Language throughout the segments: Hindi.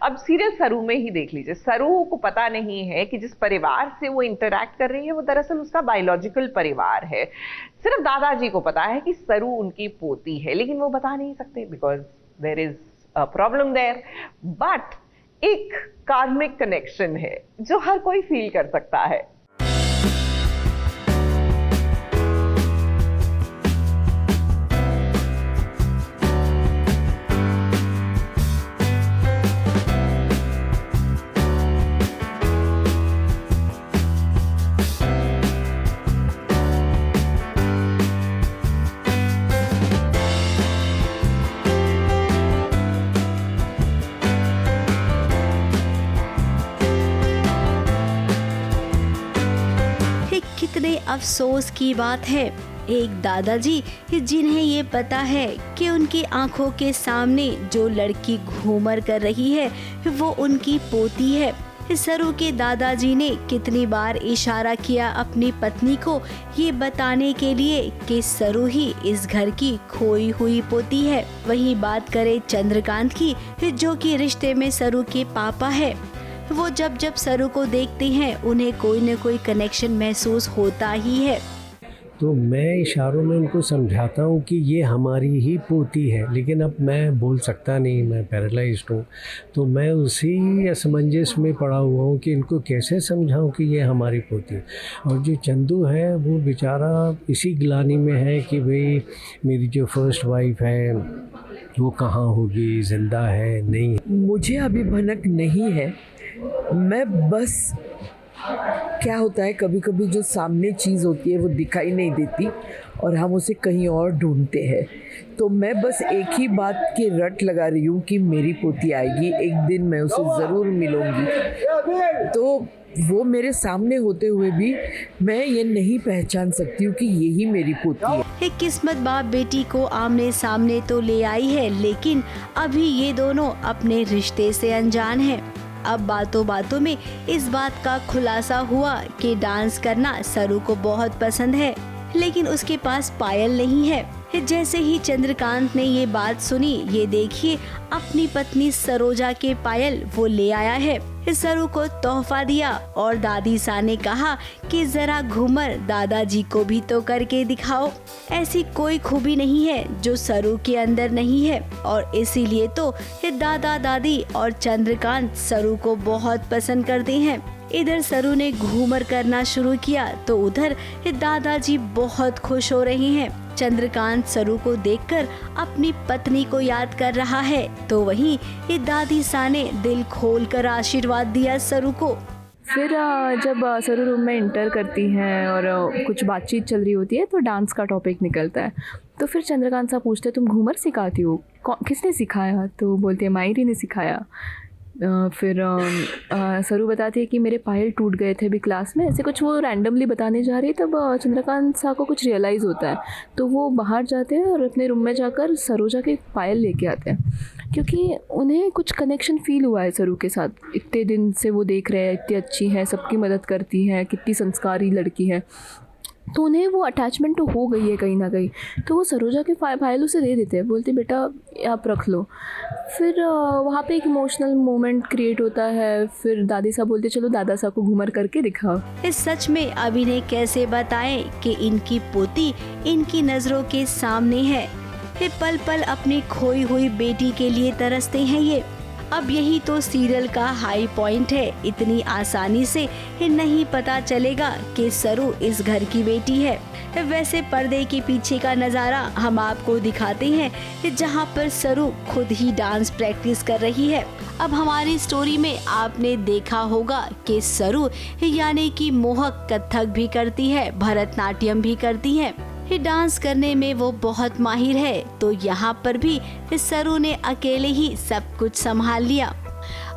अब सीरियल सरू में ही देख लीजिए, सरू को पता नहीं है कि जिस परिवार से वो इंटरैक्ट कर रही है वो दरअसल उसका बायोलॉजिकल परिवार है। सिर्फ दादाजी को पता है कि सरू उनकी पोती है, लेकिन वो बता नहीं सकते because there is a problem there. But एक कार्मिक कनेक्शन है जो हर कोई फील कर सकता है। कितने अफसोस की बात है, एक दादाजी जिन्हें ये पता है कि उनकी आंखों के सामने जो लड़की घूमर कर रही है वो उनकी पोती है। सरू के दादाजी ने कितनी बार इशारा किया अपनी पत्नी को ये बताने के लिए कि सरू ही इस घर की खोई हुई पोती है। वहीं बात करें चंद्रकांत की, जो कि रिश्ते में सरू के पापा है, वो जब जब सरू को देखते हैं उन्हें कोई न कोई कनेक्शन महसूस होता ही है। तो मैं इशारों में उनको समझाता हूँ कि ये हमारी ही पोती है, लेकिन अब मैं बोल सकता नहीं, मैं पैरालाइज्ड हूँ। तो मैं उसी असमंजस में पड़ा हुआ हूँ कि इनको कैसे समझाऊँ कि ये हमारी पोती है। और जो चंदू है वो बेचारा इसी गिलानी में है कि भाई मेरी जो फर्स्ट वाइफ है वो कहाँ होगी, जिंदा है नहीं। मुझे अभी भनक नहीं है, मैं बस क्या होता है कभी कभी जो सामने चीज़ होती है वो दिखाई नहीं देती और हम उसे कहीं और ढूंढते हैं। तो मैं बस एक ही बात की रट लगा रही हूँ कि मेरी पोती आएगी, एक दिन मैं उसे ज़रूर मिलूँगी। तो वो मेरे सामने होते हुए भी मैं ये नहीं पहचान सकती हूँ कि यही मेरी पोती है। एक किस्मत बाप बेटी को आमने सामने तो ले आई है, लेकिन अभी ये दोनों अपने रिश्ते से अनजान हैं। अब बातों बातों में इस बात का खुलासा हुआ कि डांस करना सरू को बहुत पसंद है, लेकिन उसके पास पायल नहीं है। जैसे ही चंद्रकांत ने ये बात सुनी, ये देखिए अपनी पत्नी सरोजा के पायल वो ले आया है, सरू को तोहफा दिया और दादी सा ने कहा कि जरा घूमर दादाजी को भी तो करके दिखाओ। ऐसी कोई खूबी नहीं है जो सरू के अंदर नहीं है और इसीलिए तो दादा दादी और चंद्रकांत सरू को बहुत पसंद करते हैं। इधर सरू ने घूमर करना शुरू किया तो उधर दादाजी बहुत खुश हो रहे हैं। चंद्रकांत सरू को देखकर अपनी पत्नी को याद कर रहा है, तो वहीं दादी सा ने दिल खोलकर आशीर्वाद दिया सरू को। फिर जब सरू रूम में इंटर करती हैं और कुछ बातचीत चल रही होती है तो डांस का टॉपिक निकलता है। तो फिर चंद्रकांत साहब पूछते तुम घूमर सिखाती हो, किसने सिखाया? तो बोलती है मायरी ने सिखाया। फिर सरू बताती है कि मेरे पायल टूट गए थे अभी क्लास में, ऐसे कुछ वो रैंडमली बताने जा रही है। तब चंद्रकांत साहब को कुछ रियलाइज़ होता है, तो वो बाहर जाते हैं और अपने रूम में जाकर सरोजा के पायल लेके आते हैं, क्योंकि उन्हें कुछ कनेक्शन फील हुआ है सरू के साथ। इतने दिन से वो देख रहे हैं, इतनी अच्छी है, सबकी मदद करती है, कितनी संस्कारी लड़की है, तो उन्हें वो अटैचमेंट तो हो गई है कहीं ना कहीं। तो वो सरोजा के फाइल उसे दे देते हैं, बोलते बेटा आप रख लो। फिर वहाँ पे एक इमोशनल मोमेंट क्रिएट होता है। फिर दादी साहब बोलते चलो दादा साहब को घूमर करके दिखाओ। इस सच में अभिनय कैसे बताएं कि इनकी पोती इनकी नजरों के सामने है। ये पल पल अपनी खोई हुई बेटी के लिए तरसते हैं ये। अब यही तो सीरियल का हाई पॉइंट है। इतनी आसानी से नहीं पता चलेगा कि सरू इस घर की बेटी है। वैसे पर्दे के पीछे का नज़ारा हम आपको दिखाते हैं, जहां पर सरू खुद ही डांस प्रैक्टिस कर रही है। अब हमारी स्टोरी में आपने देखा होगा कि सरू यानी कि मोहक कथक भी करती है, भरतनाट्यम भी करती है। डांस करने में वो बहुत माहिर है। तो यहाँ पर भी सरू ने अकेले ही सब कुछ संभाल लिया।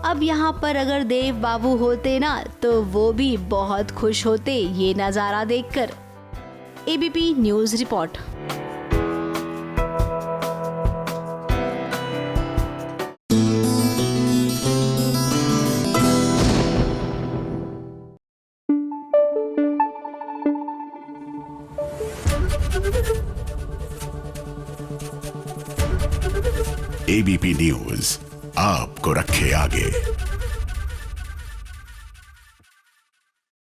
अब यहाँ पर अगर देव बाबू होते ना तो वो भी बहुत खुश होते ये नज़ारा देखकर। ABP news report. ABP news आपको रखे आगे।